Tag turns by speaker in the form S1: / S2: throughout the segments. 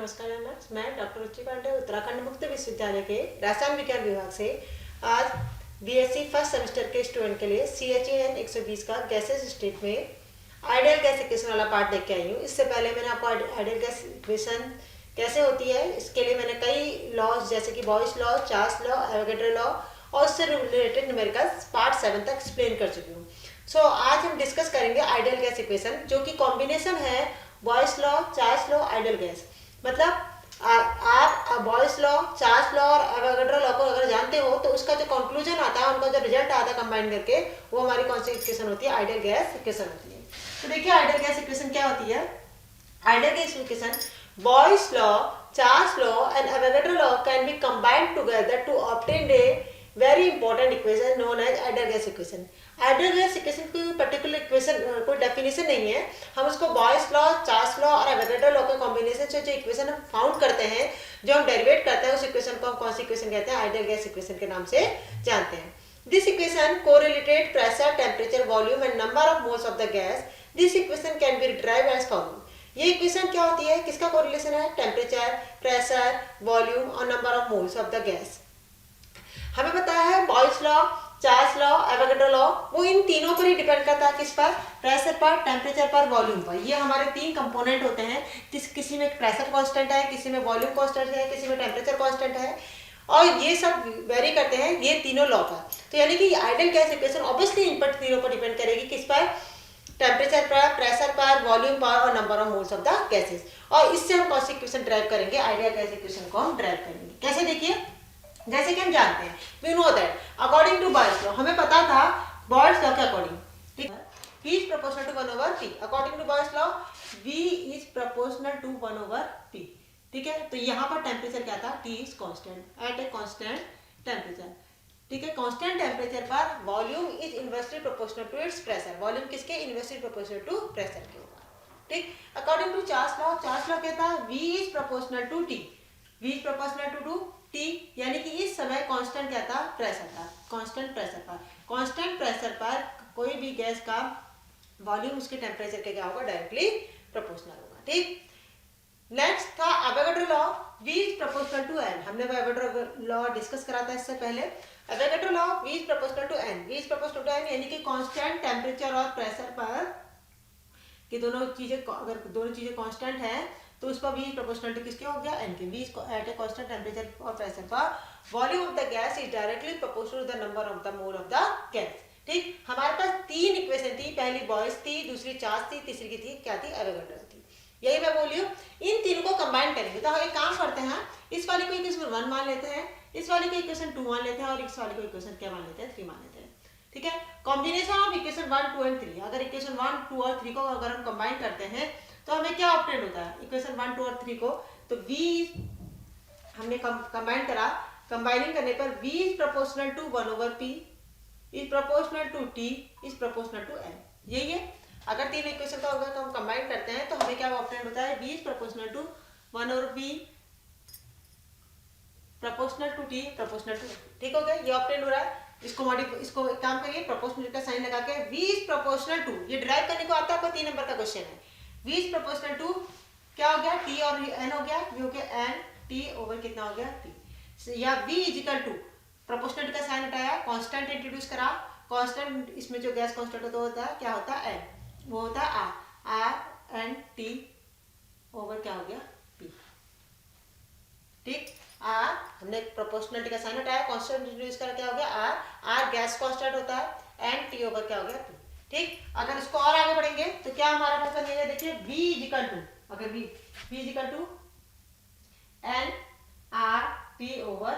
S1: नमस्कार एमएस, मैं डॉक्टर रुचि पांडे उत्तराखंड मुक्त विश्वविद्यालय के रसायन विज्ञान विभाग से आज बीएससी फर्स्ट सेमेस्टर के स्टूडेंट के लिए CHEN 120 का गैसेस स्टेट में आइडियल गैस इक्वेशन वाला पार्ट देख के आई हूँ। इससे पहले मैंने आपको आइडियल गैस इक्वेशन कैसे होती है इसके लिए मैंने कई लॉज जैसे कि boys law, Charles law, Avogadro law और उससे रिलेटेड न्यूमेरिकल्स पार्ट 7 तक एक्सप्लेन कर चुकी हूँ। सो आज हम डिस्कस करेंगे आइडियल गैस इक्वेशन, जो कि कॉम्बिनेशन है Boyle's law, Charles law, ideal gas. मतलब आप बॉयस लॉ, चार्ल्स लॉ और एवोगैड्रो लॉ को अगर जानते हो तो उसका जो कंक्लूजन आता है, उनका जो रिजल्ट आता है कंबाइन करके, वो हमारी कौन सी इक्वेशन होती है? आइडियल गैस इक्वेशन होती है। तो देखिए आइडियल गैस इक्वेशन क्या होती है। Ideal gas equation, Boyle's law, Charles law and Avogadro law can be combined together to obtain a very important equation known as ideal gas equation. Ideal gas equation की particular equation कोई definition नहीं है, हम उसको Boyle's law, Charles law और Avogadro law के combination से जो इक्वेशन हम फाउंड करते हैं, जो हम डेरिवेट करते हैं, उस इक्वेशन को हम कौन सी इक्वेशन कहते हैं? आइडियल गैस इक्वेशन के नाम से जानते हैं। This equation correlated pressure, temperature, volume and number of moles of the gas. This equation can be derived as following. ये इक्वेशन क्या होती है, किसका कोरिलेशन है? टेम्परेचर, प्रेशर, वॉल्यूम और number of moles of the gas. हमें पता है Boyle's law, Charles law, Avogadro law, वो इन तीनों पर ही डिपेंड करता है। किस पर? प्रेशर पर, टेम्परेचर पर, वॉल्यूम पर। ये हमारे तीन कंपोनेंट होते हैं। किसी में प्रेशर कांस्टेंट है, किसी में वॉल्यूम कांस्टेंट है, किसी में टेम्परेचर कांस्टेंट है, और ये सब वेरी करते हैं ये तीनों लॉ पर। तो यानी कि आइडियल गैस इक्वेशन ऑब्वियसली इन पर तीनों पर डिपेंड करेगी। किस पर? टेम्परेचर पर, प्रेशर पर, वॉल्यूम पर और number of moles of the gases. और इससे हम कौन सी इक्वेशन ड्राइव करेंगे? आइडियल गैस इक्वेशन को हम ड्राइव करेंगे। कैसे? देखिए, जैसे कि हम जानते हैं, we know that according to Boyle's law, हमें पता था बॉयस लॉ के अकॉर्डिंग, ठीक है, V is proportional to 1/T। According to Boyle's law V is proportional to 1/T। ठीक है, तो यहाँ पर टेम्परेचर क्या था? T is constant at a constant temperature. ठीक है, कांस्टेंट टेम्परेचर पर volume is inversely proportional to its pressure. Volume किसके? इनवर्सली प्रोपोर्शनल टू प्रेशर के होगा। ठीक, according to Charles law, Charles law कहता है V is proportional to T। V is proportional to T, यानी कि इस समय कांस्टेंट क्या था? प्रेशर था। कांस्टेंट प्रेशर पर, कांस्टेंट प्रेशर पर कोई भी गैस का वॉल्यूम उसके टेम्परेचर के क्या होगा? डायरेक्टली प्रोपोर्शनल होगा। ठीक, नेक्स्ट था Avogadro law, V is proportional to N। हमने एवोगैड्रो लॉ डिस्कस करा था इससे पहले। Avogadro law V is proportional to N। V is proportional to N यानी कि कांस्टेंट टेम्परेचर और प्रेशर पर कि दोनों चीजें, अगर दोनों चीजें कांस्टेंट है तो उस पर V प्रोपोर्शनल टू किसके हो गया? N के। V at a constant temperature और प्रेशर पर volume of the gas is directly proportional to the number of the mole of the gas. ठीक, हमारे पास तीन इक्वेशन थी, पहली बॉयस थी, दूसरी चार्ल्स थी, तीसरी की थी क्या थी? एवोगैड्रो थी। यही मैं बोली हूँ। इन तीनों को कंबाइन करेंगे तो हम एक काम करते हैं, इस वाले को इक्वेशन 1 मान लेते हैं, इस वाले को इक्वेशन 2 मान लेते हैं और इस वाले को इक्वेशन क्या मान लेते हैं? 3 मान लेते हैं। ठीक है, कॉम्बिनेशन ऑफ इक्वेशन 1, 2 एंड 3। अगर इक्वेशन 1, 2 और 3 को अगर हम कंबाइन करते हैं तो हमें क्या ऑब्टेन होता है? इक्वेशन 1, 2 और 3 को, तो V हमने कंबाइन करा, कंबाइनिंग करने पर V is proportional to 1/P, is proportional to T, is proportional to N। यही है। अगर तीन इक्वेशन का होगा तो हम कंबाइन करते हैं तो हमें क्या ऑब्टेन होता है? V is proportional to 1/P, proportional to T, proportional to N। ठीक हो गया, ये ऑब्टेन हो रहा है। इसको एक काम करिए, प्रोपोर्शनल का साइन लगा के V इज प्रोपोर्शनल टू, ये ड्राइव करने को आता है, आपको 3 नंबर का क्वेश्चन है। V इज प्रोपोर्शनल टू क्या हो गया? T और N हो गया, V हो गया N T ओवर कितना हो गया? T। या V is equal to, proportional का साइन हटाया, कांस्टेंट इंट्रोड्यूस करा, कांस्टेंट इसमें जो गैस कांस्टेंट होता है क्या होता है? N, वो होता है R N T ओवर क्या हो गया? P। ठीक, R हमने प्रोपोर्शनलिटी का साइन हटाया, कांस्टेंट इंट्रोड्यूस करा, क्या हो गया? R गैस कांस्टेंट होता है, N T ओवर क्या हो गया? P। ठीक, अगर इसको और आगे बढ़ेंगे तो क्या हमारे पास बनेगा? देखिए V इज इक्वल टू, अगर V is equal to N R P over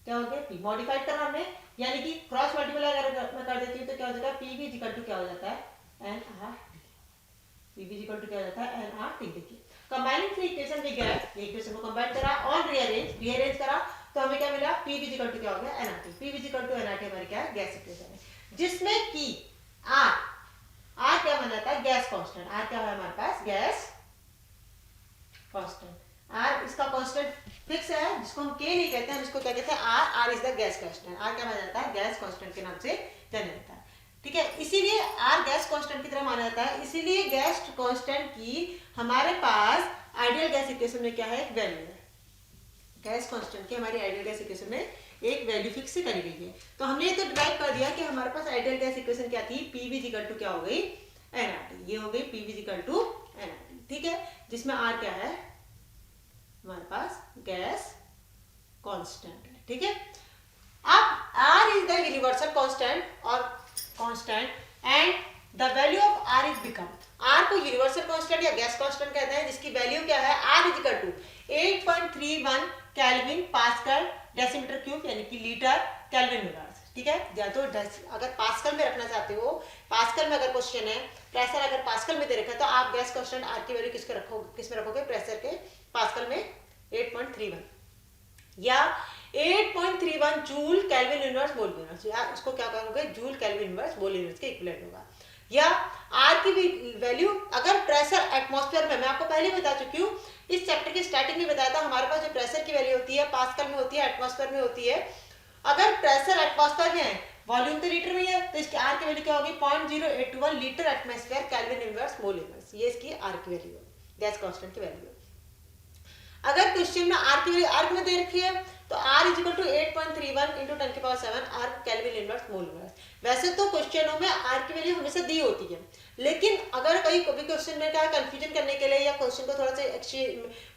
S1: क्या हो गया? P। मॉडिफाइड करना हमने, यानी कि क्रॉस मल्टीप्लाई अगर मैं कर देती हूँ तो क्या हो जाएगा? P भी इज इक्वल टू क्या हो जाता है? N R T। P भी इज इक्वल टू क्या हो जाता है? N R T। देखिए, combining three equation we get, ये इक्वेशन को कंबाइन करा और रीअरेंज करा तो हमें क्या मिला? P भी इज इक्वल टू क्या हो गया? N R T। P भी is equal to N R T हमारी क्या है? गैस इक्वेशन है, जिसमें कि R क्या बन जाता है? Gas constant. R क्या है हमारे पास? Gas constant. R इसका कांस्टेंट फिक्स है, जिसको हम K नहीं कहते हैं, इसको क्या कहते हैं? R is the gas constant. R क्या बन जाता है? गैस कांस्टेंट के नाम से जाना जाता है। ठीक है, इसीलिए R गैस कांस्टेंट की तरह माना जाता है। इसीलिए गैस कांस्टेंट की हमारे पास आइडियल गैस इक्वेशन में क्या है, एक वैल्यू है गैस कांस्टेंट की, हमारी आइडियल गैस इक्वेशन में एक वैल्यू फिक्स करी गई है। तो हमने ये तो डिराइव कर दिया कि हमारे पास आइडियल गैस इक्वेशन क्या थी, पीवी इक्वल टू क्या हो गई, एनआरटी। ये हो गई पीवी इक्वल टू एनआरटी, ठीक है, जिसमें आर क्या है हमारे पास गैस कांस्टेंट है, ठीक है। अब R is the universal constant और constant and the value of R is become, R को यूनिवर्सल कांस्टेंट या गैस कांस्टेंट कहते हैं, जिसकी वैल्यू क्या है, R is equal to 8.31 kelvin pascal decimetre cube यानी कि लीटर केल्विन इनवर्स, ठीक है। या तो अगर पास्कल में रखना चाहते हो, पास्कल में अगर क्वेश्चन है, प्रेशर अगर पास्कल में दे रखा है तो आप गैस कांस्टेंट आर की वैल्यू किसमें रखोगे, प्रेशर के पास्कल में 8.31 या 8.31 joule kelvin inverse mole inverse, या उसको क्या कहोगे, joule kelvin inverse mole inverse के इक्विवेलेंट होगा। या आर की वैल्यू अगर प्रेशर एटमॉस्फेयर में, मैं आपको पहले बता चुकी हूँ, इस चैप्टर की स्टार्टिंग में बताया था, हमारे पास जो प्रेशर की वैल्यू होती है पास्कल में होती है, एटमॉस्फेयर में होती है। अगर प्रेशर एटमॉस्फेयर में है, वॉल्यूम तो लीटर में है, तो इसकी आर की वैल्यू क्या होगी, 0.0821 litre atmosphere kelvin inverse mole inverse, ये इसकी आर की वैल्यू है, गैस कांस्टेंट की वैल्यू है। अगर क्वेश्चन में आर की वैल्यू आर में दे रखी है तो R is equal to 8.31 into 10⁻7 R kelvin inverse mole inverse. वैसे तो क्वेश्चनों में आर की वैल्यू हमेशा दी होती है, लेकिन अगर कभी क्वेश्चन में क्या कंफ्यूजन करने के लिए या क्वेश्चन को थोड़ा सा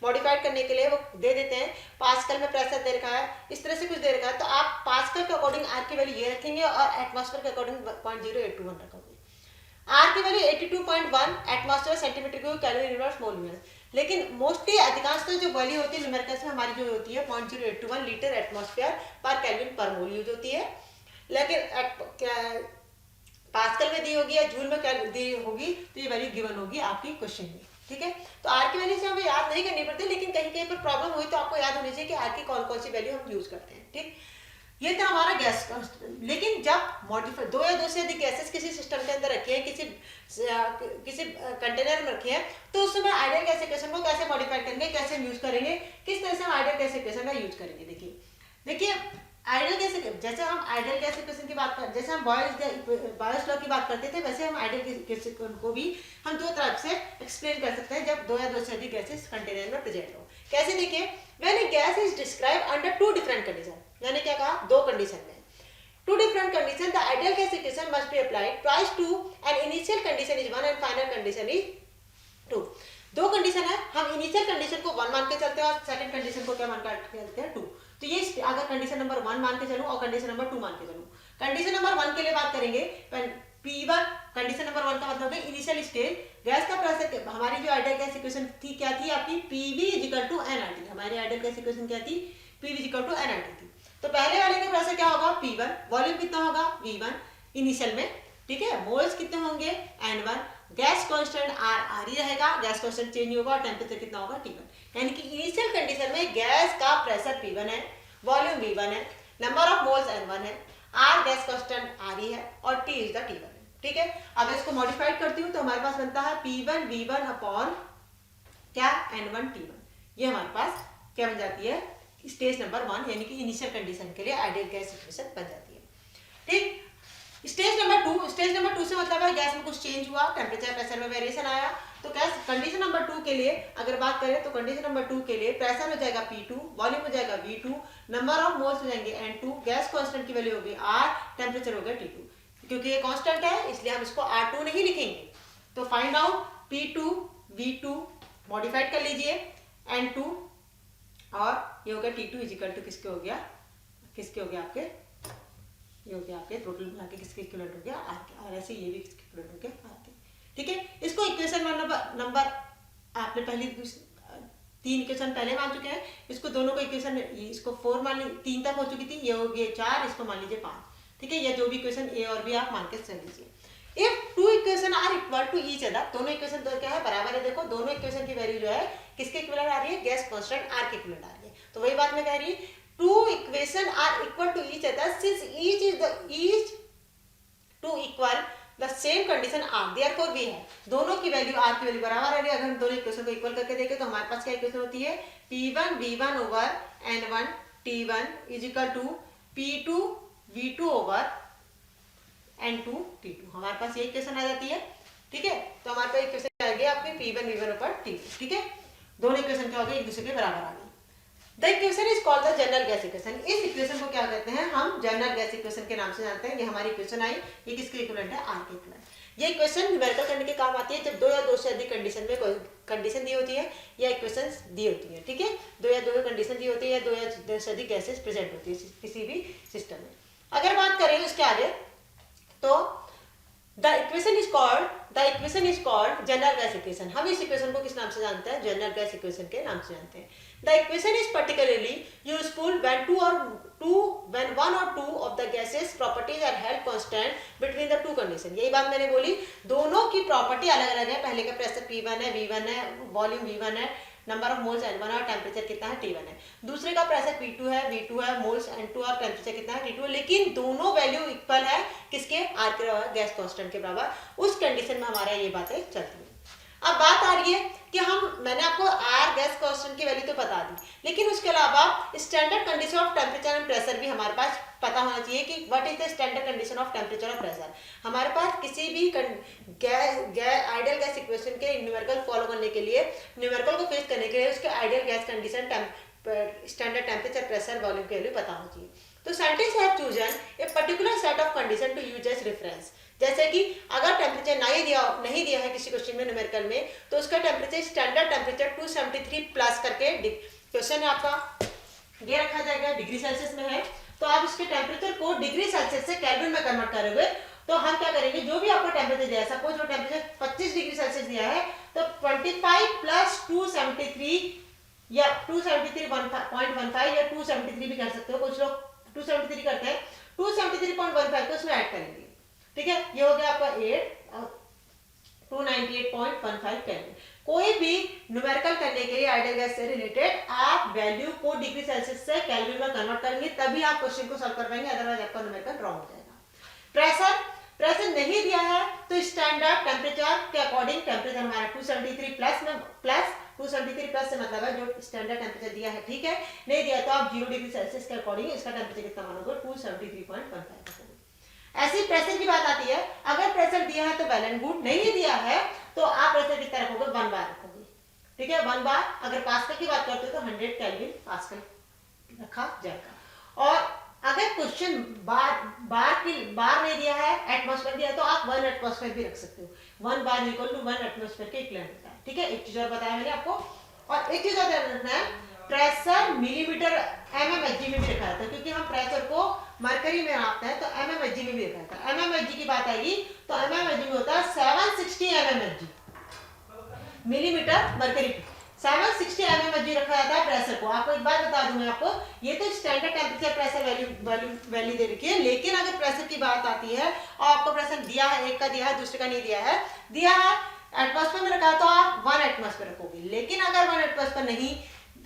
S1: मॉडिफाइड करने के लिए वो दे देते हैं, पास्कल में प्रेशर दे रखा है, इस तरह से कुछ दे रखा है, तो आप पास्कल के अकॉर्डिंग आर की वैल्यू ये रखेंगे और एटमॉस्फेयर के अकॉर्डिंग 0.0821 रखोगे। आर की value 82.1 atmosphere centimetre cube kelvin inverse mole inverse, लेकिन मोस्टली अधिकांश तो जो वैल्यू होती है न्यूमेरिकल्स में हमारी जो होती है 0.081 लीटर एटमॉस्फेयर पर केल्विन पर मोल यूज होती है, लेकिन पास्कल में दी होगी या जूल में दी होगी तो ये वैल्यू गिवन होगी आपकी क्वेश्चन में, ठीक है। तो आर की वैल्यू से हमें याद नहीं करनी पड़ती, लेकिन कहीं कहीं पर प्रॉब्लम हुई तो आपको याद होनी चाहिए कि आर की कौन कौन सी वैल्यू हम यूज करते हैं, ठीक। ये था हमारा गैस कांस्टेंट। लेकिन जब मॉडिफाई दो या दो से अधिक गैसेस किसी सिस्टम के अंदर रखी है, किसी कंटेनर में रखी है, तो उस समय आइडियल गैस इक्वेशन को कैसे मॉडिफाई करेंगे, कैसे यूज करेंगे, किस तरह से हम आइडियल गैस इक्वेशन का यूज करेंगे। देखिए आइडियल गैस, जैसे हम आइडियल गैस इक्वेशन की बात कर, जैसे हम बॉयल्स लॉ की बात करते थे, वैसे हम आइडियल गैस को भी हम दो तरह से एक्सप्लेन कर सकते हैं जब दो या दो से अधिक गैसेस कंटेनर में प्रेजेंट हो। कैसे, देखिए when a gas is describe under two different condition, मैंने क्या कहा, दो कंडीशन में, two different condition, the ideal gas equation must be applied twice to and initial condition is 1 and final condition is 2। दो condition है, हम initial condition को 1 मान के चलते हैं और सेकंड कंडीशन को क्या मान के चलते हैं, 2। तो ये अगर कंडीशन नंबर 1 मान के चलूं और कंडीशन नंबर 2 मान के चलूं, कंडीशन नंबर 1 के लिए बात करेंगे, P1 कंडीशन नंबर 1 का मतलब है इनिशियल स्टेज, गैस का प्रेशर, हमारी जो आइडियल गैस इक्वेशन थी क्या थी आपकी, PV इक्वल टू nRT, हमारी आइडियल गैस इक्वेशन क्या थी, PV इक्वल टू nRT थी। तो पहले वाले का प्रेशर क्या होगा, P1, वॉल्यूम कितना होगा, V1 इनिशियल में, ठीक है, मोल्स कितने होंगे, N1, गैस कांस्टेंट R ही रहेगा, गैस कांस्टेंट चेंज होगा और टेंपरेचर कितना होगा, T1। यानी कि इनिशियल कंडीशन में गैस का प्रेशर P1 है, वॉल्यूम V1 है, नंबर ऑफ मोल्स N1 है, R गैस कांस्टेंट R ही है और T इज द T1 है, ठीक है। अब इसको मॉडिफाइड करती हूँ तो हमारे पास बनता है P1 V1 अपॉन क्या, N1 T1, ये हमारे पास क्या बन जाती है, स्टेज नंबर 1 यानी कि इनिशियल कंडीशन के लिए आइडियल गैस इक्वेशन बन जाती है, ठीक। स्टेज नंबर 2, स्टेज नंबर 2 से मतलब है गैस में कुछ चेंज हुआ, टेंपरेचर प्रेशर में वेरिएशन आया, तो गैस कंडीशन नंबर 2 के लिए अगर बात करें तो कंडीशन नंबर 2 के लिए प्रेशर हो जाएगा P2, वॉल्यूम हो जाएगा V2, नंबर ऑफ मोल्स हो जाएंगे N2, गैस कांस्टेंट की वैल्यू होगी R, टेंपरेचर हो गया T2। क्योंकि ये कांस्टेंट है इसलिए हम इसको R2 नहीं लिखेंगे, तो find out P2 V2 modified कर लीजिए, N2 और ये हो गया T2 इज इक्वल टू किसके हो गया, आपके, ये हो गया आपके टोटल मिला के किसके इक्विवेलेंट हो गया, आर के, और ऐसे ये भी किसके इक्विवेलेंट हो गया, आर के, ठीक है। इसको इक्वेशन नंबर आपने पहले 3 इक्वेशन पहले मान चुके हैं, इसको दोनों को इक्वेशन, इसको 4 मान लीजिए, 3 तक हो चुकी थी, ये हो गया 4, इसको मान लीजिए 5, ठीक है। ये जो भी इक्वेशन ए और बी आप मान के चल लीजिए। If two equation are equal to each other, दोनों इक्वेशन तो क्या है, बराबर है, देखो दोनों इक्वेशन की वैल्यू जो है किसके इक्विवेलेंट आ रही है, गैस कांस्टेंट आर के इक्विवेलेंट आ रही है। तो वही बात मैं कह रही हूँ, two equation are equal to each other since each to equal the same condition R, therefore we है दोनों की वैल्यू R की वैल्यू बराबर है। अगर हम दोनों इक्वेशन को इक्वल करके देखें तो हमारे पास क्या इक्वेशन होती है, P1 V1 over N1 T1 is equal to P2 V2 over N2 T2, हमारे पास ये इक्वेशन आ जाती है, ठीक है। तो हमारे पास इक्वेशन आ गई आपकी P1 V1 ओवर T2, ठीक है। दोनों इक्वेशन क्या हो गए, एक दूसरे के बराबर आ गए। The equation is called the general gas equation. इस इक्वेशन को क्या कहते हैं, हम जनरल गैस इक्वेशन के नाम से जानते हैं। ये हमारी इक्वेशन आई, ये किसके इक्विवेलेंट है, आर के इक्विवेलेंट। ये इक्वेशन न्यूमेरिकल करने के काम आती है जब दो या दो से अधिक कंडीशन में कोई कंडीशन दी होती है या इक्वेशंस दी होती है, ठीक है। दो या दो कंडीशन दी होती है या दो या दो से अधिक गैसेस प्रेजेंट होती है किसी भी सिस्टम में। अगर बात करें उसके आगे तो the equation is called general gas equation. हम इस इक्वेशन को किस नाम से जानते हैं, जनरल गैस इक्वेशन के नाम से जानते हैं। The equation is particularly useful when one or two of the gases properties are held constant between the two condition। यही बात मैंने बोली, दोनों की प्रॉपर्टी अलग अलग है। पहले का प्रेशर P1 है, V1 है, वॉल्यूम V1 है, नंबर ऑफ मोल्स N1 है और टेम्परेचर कितना है T1 है। दूसरे का प्रेशर P2 है, V2 है, मोल्स N2 और टेम्परेचर कितना है T2 है। लेकिन दोनों वैल्यू इक्वल है किसके, R के बराबर, गैस कांस्टेंट के बराबर। उस कंडीशन में हमारा ये बातें चलती है। अब बात आ रही है कि मैंने आपको आर गैस कांस्टेंट की वैल्यू तो बता दी, लेकिन उसके अलावा standard condition of temperature and pressure भी हमारे पास पता होना चाहिए कि what is the standard condition of temperature और प्रेशर। हमारे पास किसी भी आइडियल गैस इक्वेशन के न्यूमेरिकल फॉलो करने के लिए, न्यूमेरिकल को फेस करने के लिए उसके ideal gas condition, standard temperature, pressure, volume की वैल्यू पता होनी चाहिए। तो scientist have chosen a particular set of condition to use as reference. जैसे कि अगर टेम्परेचर नहीं दिया है किसी क्वेश्चन में न्यूमेरिकल में, तो उसका टेम्परेचर स्टैंडर्ड टेम्परेचर 273 प्लस करके क्वेश्चन आपका ये रखा जाएगा, डिग्री सेल्सियस में है, तो आप उसके टेम्परेचर को डिग्री सेल्सियस से केल्विन में कन्वर्ट करोगे। तो हम क्या करेंगे, जो भी आपको टेम्परेचर दिया है, सपोज जो टेम्परेचर 25 डिग्री सेल्सियस दिया है, तो 25 प्लस 273 या 273.15 या 273 भी कर सकते हो, कुछ लोग 273 करते हैं, 273.15 को उसमें ऐड करेंगे, ठीक है। ये हो गया आपका 8 और 298.15 केल्विन। कोई भी न्यूमेरिकल करने के लिए आइडियल गैस से रिलेटेड आप वैल्यू को डिग्री सेल्सियस से केल्विन में कन्वर्ट करेंगे, तभी आप क्वेश्चन को सॉल्व कर पाएंगे, अदरवाइज आपका न्यूमेरिकल रॉन्ग हो जाएगा। प्रेशर नहीं दिया है तो स्टैंडर्ड टेम्परेचर के अकॉर्डिंग टेम्परेचर हमारा 273 प्लस में, प्लस 273 प्लस से मतलब है जो स्टैंडर्ड टेम्परेचर दिया है, ठीक है। नहीं दिया तो आप 0 डिग्री सेल्सियस के अकॉर्डिंग इसका टेम्परेचर कितना मानोगे, 273.15। ऐसी प्रेशर की बात आती है, अगर प्रेशर दिया है तो वेल एंड गुड, नहीं दिया है तो आप प्रेशर कितना रखोगे, 1 बार रखोगे, ठीक है। 1 बार, अगर पास्कल की बात करते हो तो 100 केल्विन पास्कल रखा जाएगा। और अगर क्वेश्चन बार नहीं दिया है, एटमॉस्फेयर दिया है, तो आप 1 एटमॉस्फेयर भी रख सकते हो। 1 बार इक्वल टू 1 एटमॉस्फेयर के इक्विवेलेंट होता है, ठीक है। एक चीज और बताया मैंने आपको, और एक चीज और ध्यान रखना है, प्रेशर मिलीमीटर mmHg में भी रखा जाता है, क्योंकि हम प्रेशर को मरकरी में नापते हैं, तो mmHg में भी रखा जाता है। mmHg की बात आएगी तो mmHg में होता है 760 mmHg, मिलीमीटर मरकरी, 760 mmHg रखा जाता है प्रेशर को। आपको एक बात बता दूं मैं आपको, ये तो स्टैंडर्ड टेम्परेचर प्रेशर वैल्यू दे रखी है, लेकिन अगर प्रेशर की बात आती है और आपको प्रेशर दिया है, एक का दिया है, दूसरे का नहीं दिया है, एटमॉस्फेयर में रखा है तो आप 1 एटमॉस्फेयर रखोगे। लेकिन अगर 1 एटमॉस्फेयर नहीं,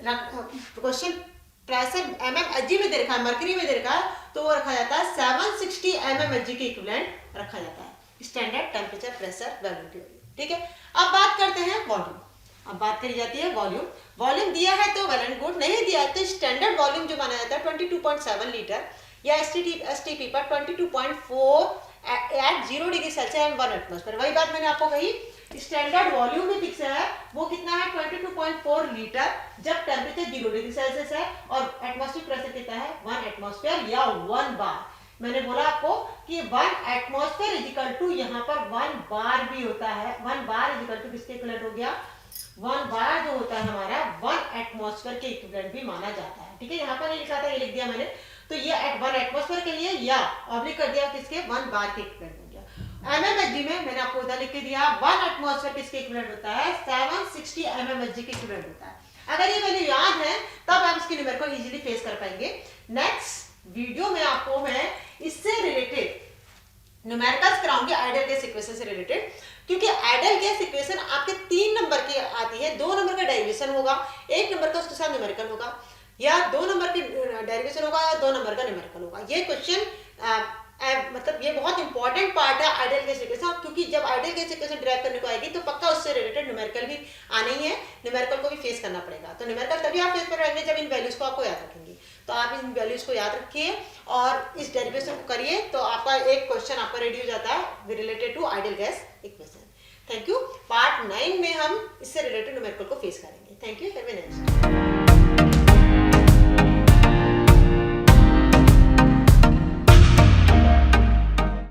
S1: क्वेश्चन प्रेशर mmHg में दे रखा है, मरकरी में दे रखा है, तो वो रखा जाता है 760 mmHg के इक्विवेलेंट रखा जाता है स्टैंडर्ड टेम्परेचर प्रेशर वैल्यू की, ठीक है। अब बात करते हैं वॉल्यूम। अब बात करी जाती है वॉल्यूम। वॉल्यूम दिया है तो वेल एंड गुड, नहीं दिया है तो स्टैंडर्ड वॉल्यूम जो माना जाता है 22.7 लीटर या STP पर 22.4 at 0 degree Celsius and 1 atmosphere. वही बात मैंने आपको कही, स्टैंडर्ड वॉल्यूम भी फिक्स है, वो कितना है 22.4 लीटर जब टेम्परेचर 0 डिग्री सेल्सियस है और एटमॉस्फेरिक प्रेशर कितना है 1 एटमॉस्फेयर या 1 बार। मैंने बोला आपको कि 1 एटमॉस्फेयर इज इक्वल टू, यहाँ पर 1 बार भी होता है, 1 बार इज इक्वल टू किसके इक्विवेलेंट हो गया, 1 बार जो होता है हमारा 1 एटमॉस्फेयर के इक्विवेलेंट भी माना जाता है, ठीक है। यहाँ पर नहीं लिखा था, ये लिख दिया मैंने, तो ये 1 एटमॉस्फेयर के लिए या ऑब्लिक कर दिया किसके, 1 बार के इक्विवेलेंट हो गया। mmHg में मैंने आपको उधर लिख के दिया 1 एटमॉस्फेयर किसके इक्विवेलेंट होता है, 760 mmHg के इक्विवेलेंट होता है। अगर ये वैल्यू याद है तब आप इसके न्यूमेरिकल को इजीली फेस कर पाएंगे। नेक्स्ट वीडियो में आपको मैं इससे रिलेटेड न्यूमेरिकल्स कराऊंगी, आइडियल गैस इक्वेशन से रिलेटेड, क्योंकि आइडियल गैस इक्वेशन आपके 3 नंबर की आती है, 2 नंबर का डेरिवेशन होगा, 1 नंबर का उसके साथ न्यूमेरिकल होगा, या 2 नंबर की डेरिवेशन होगा या 2 नंबर का न्यूमेरिकल होगा। ये क्वेश्चन मतलब ये बहुत इंपॉर्टेंट पार्ट है आइडियल गैस इक्वेशन, क्योंकि जब आइडियल गैस इक्वेशन ड्राइव करने को आएगी तो पक्का उससे रिलेटेड न्यूमेरिकल भी आना ही है, न्यूमेरिकल को भी फेस करना पड़ेगा। तो न्यूमेरिकल तभी आप फेस कर पाएंगे जब इन वैल्यूज को आपको याद रखेंगे। तो आप इन वैल्यूज को याद रखिए और इस डेरिवेशन को करिए, तो आपका एक क्वेश्चन आपका रेडी हो जाता है related to ideal gas equation. Thank you. Part 9 में हम इससे रिलेटेड न्यूमेरिकल को फेस करेंगे। Thank you, have a nice day.